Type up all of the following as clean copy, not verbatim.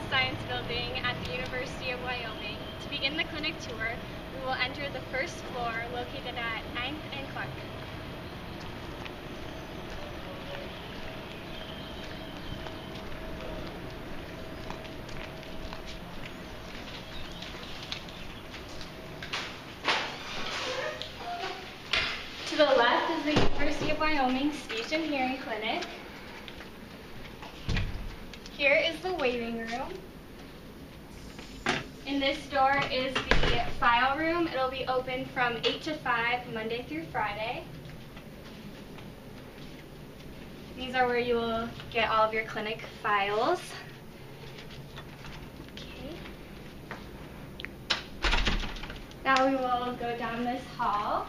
Science Building at the University of Wyoming. To begin the clinic tour, we will enter the first floor located at 9th and Clark. To the left is the University of Wyoming Speech and Hearing Clinic. Here is the waiting room. In this door is the file room. It'll be open from 8 to 5, Monday through Friday. These are where you will get all of your clinic files. Okay. Now we will go down this hall.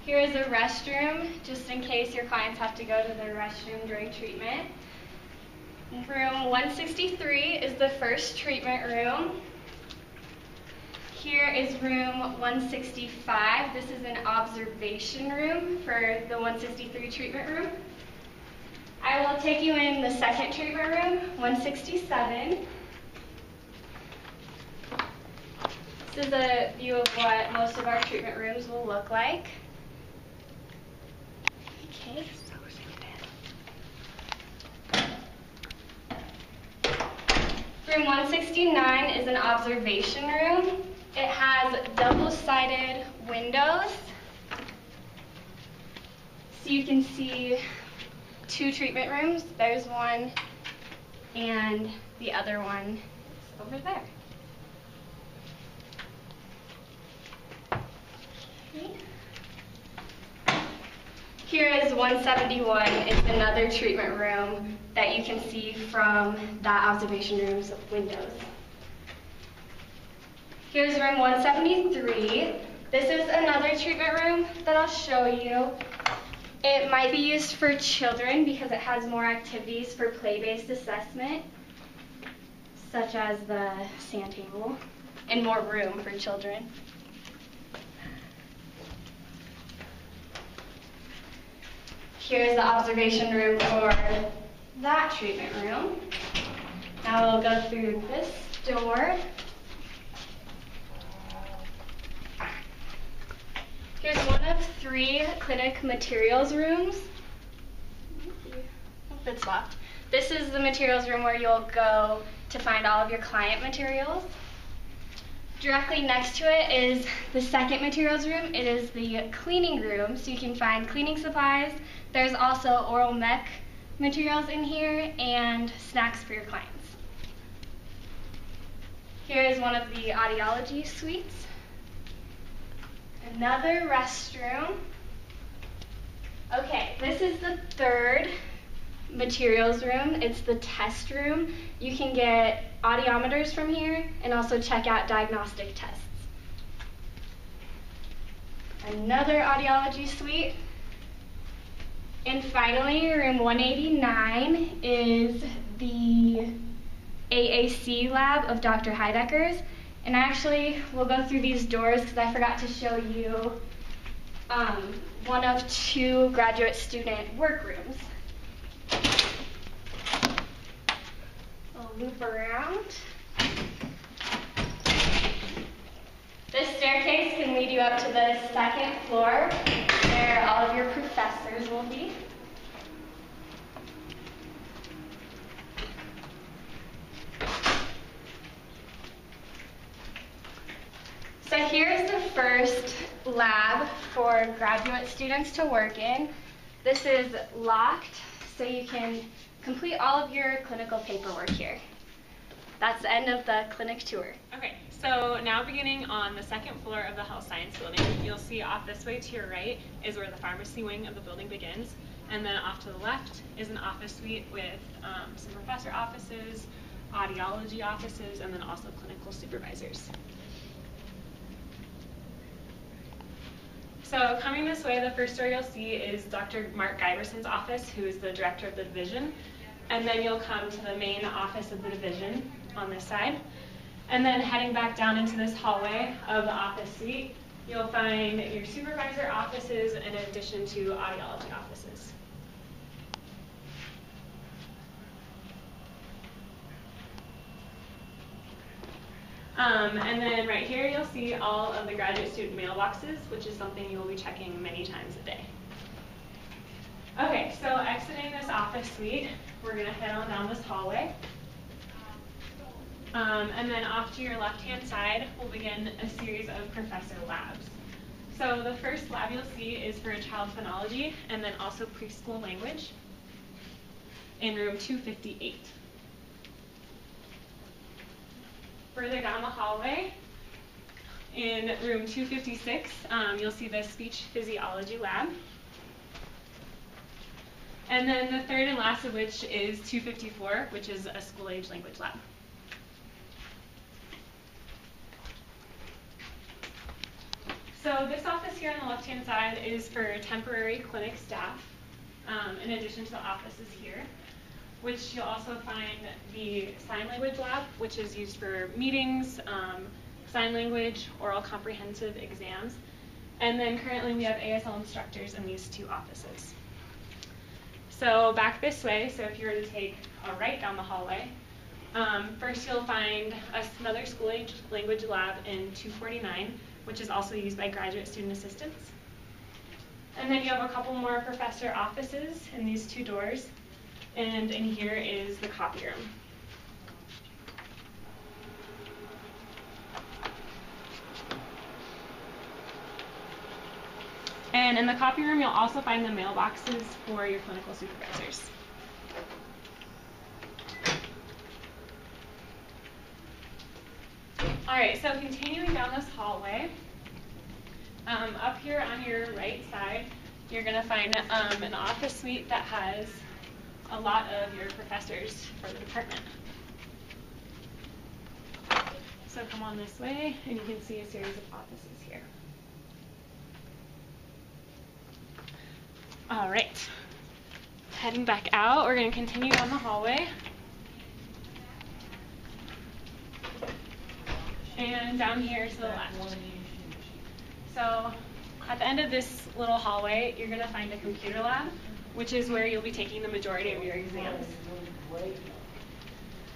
Here is a restroom, just in case your clients have to go to the restroom during treatment. Room 163 is the first treatment room. Here is room 165. This is an observation room for the 163 treatment room. I will take you in the second treatment room, 167. This is a view of what most of our treatment rooms will look like. Okay. Room 169 is an observation room. It has double-sided windows, so you can see two treatment rooms. There's one, and the other one is over there. Okay. Here is 171. It's another treatment room that you can see from that observation room's windows. Here's room 173. This is another treatment room that I'll show you. It might be used for children because it has more activities for play-based assessment, such as the sand table, and more room for children. Here's the observation room for that treatment room. Now we'll go through this door. Here's one of 3 clinic materials rooms. It's locked. This is the materials room where you'll go to find all of your client materials. Directly next to it is the second materials room. It is the cleaning room, so you can find cleaning supplies. There's also oral mech materials in here and snacks for your clients. Here is one of the audiology suites. Another restroom. Okay, this is the third materials room. It's the test room. You can get audiometers from here and also check out diagnostic tests. Another audiology suite. And finally, room 189 is the AAC lab of Dr. Heidecker's. And actually, we'll go through these doors because I forgot to show you one of 2 graduate student workrooms. I'll loop around. This staircase can lead you up to the second floor where all of your professors will be. So here's the first lab for graduate students to work in. This is locked, so you can complete all of your clinical paperwork here. That's the end of the clinic tour. Okay, so now beginning on the second floor of the Health Science Building, you'll see off this way to your right is where the pharmacy wing of the building begins, and then off to the left is an office suite with some professor offices, audiology offices, and then also clinical supervisors. So coming this way, the first door you'll see is Dr. Mark Giberson's office, who is the director of the division. And then you'll come to the main office of the division on this side. And then heading back down into this hallway of the office suite, you'll find your supervisor offices in addition to audiology offices. And then right here you'll see all of the graduate student mailboxes, which is something you will be checking many times a day. Okay, so exiting this office suite, we're going to head on down this hallway. And then off to your left-hand side, we'll begin a series of professor labs. So the first lab you'll see is for child phonology and then also preschool language in room 258. Further down the hallway, in room 256, you'll see the speech physiology lab. And then the third and last of which is 254, which is a school-age language lab. So this office here on the left-hand side is for temporary clinic staff, in addition to the offices here, which you'll also find the sign language lab, which is used for meetings, sign language, oral comprehensive exams. And then currently we have ASL instructors in these two offices. So back this way, so if you were to take a right down the hallway, first you'll find another school-age language lab in 249, which is also used by graduate student assistants. And then you have a couple more professor offices in these two doors, and in here is the copy room. And in the copy room, you'll also find the mailboxes for your clinical supervisors. All right, so continuing down this hallway, up here on your right side, you're going to find an office suite that has a lot of your professors for the department. So come on this way, and you can see a series of offices here. All right, heading back out, we're going to continue down the hallway. And down here to the left. So at the end of this little hallway, you're going to find a computer lab, which is where you'll be taking the majority of your exams.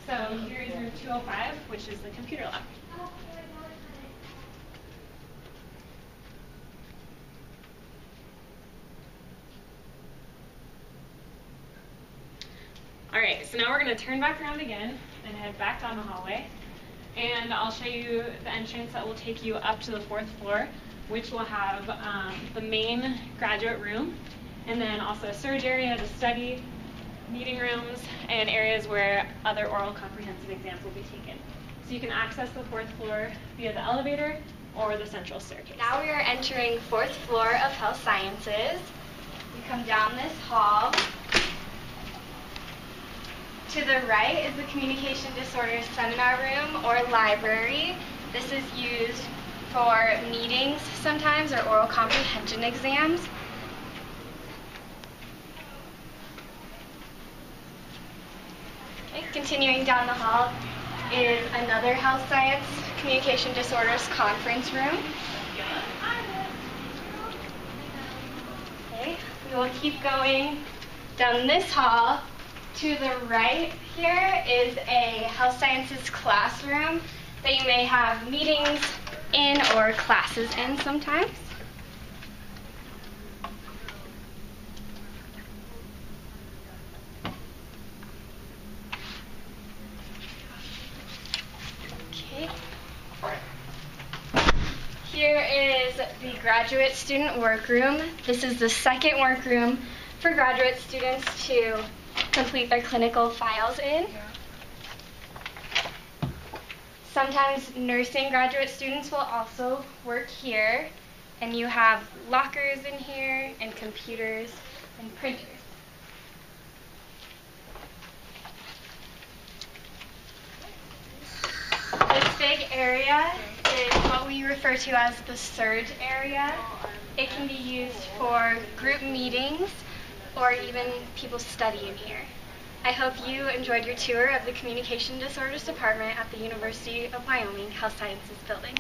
So here is room 205, which is the computer lab. All right, so now we're going to turn back around again and head back down the hallway. And I'll show you the entrance that will take you up to the 4th floor, which will have the main graduate room, and then also a surge area to study, meeting rooms, and areas where other oral comprehensive exams will be taken. So you can access the 4th floor via the elevator or the central staircase. Now we are entering 4th floor of Health Sciences. We come down this hall. To the right is the Communication Disorders Seminar Room or Library. This is used for meetings sometimes or oral comprehension exams. Okay, continuing down the hall is another Health Science Communication Disorders Conference Room. Okay, we will keep going down this hall. To the right here is a health sciences classroom that you may have meetings in or classes in sometimes. Okay. Here is the graduate student workroom. This is the second workroom for graduate students to complete their clinical files in. Sometimes nursing graduate students will also work here, and you have lockers in here and computers and printers. This big area is what we refer to as the surge area. It can be used for group meetings or even people study in here. I hope you enjoyed your tour of the Communication Disorders Department at the University of Wyoming Health Sciences Building.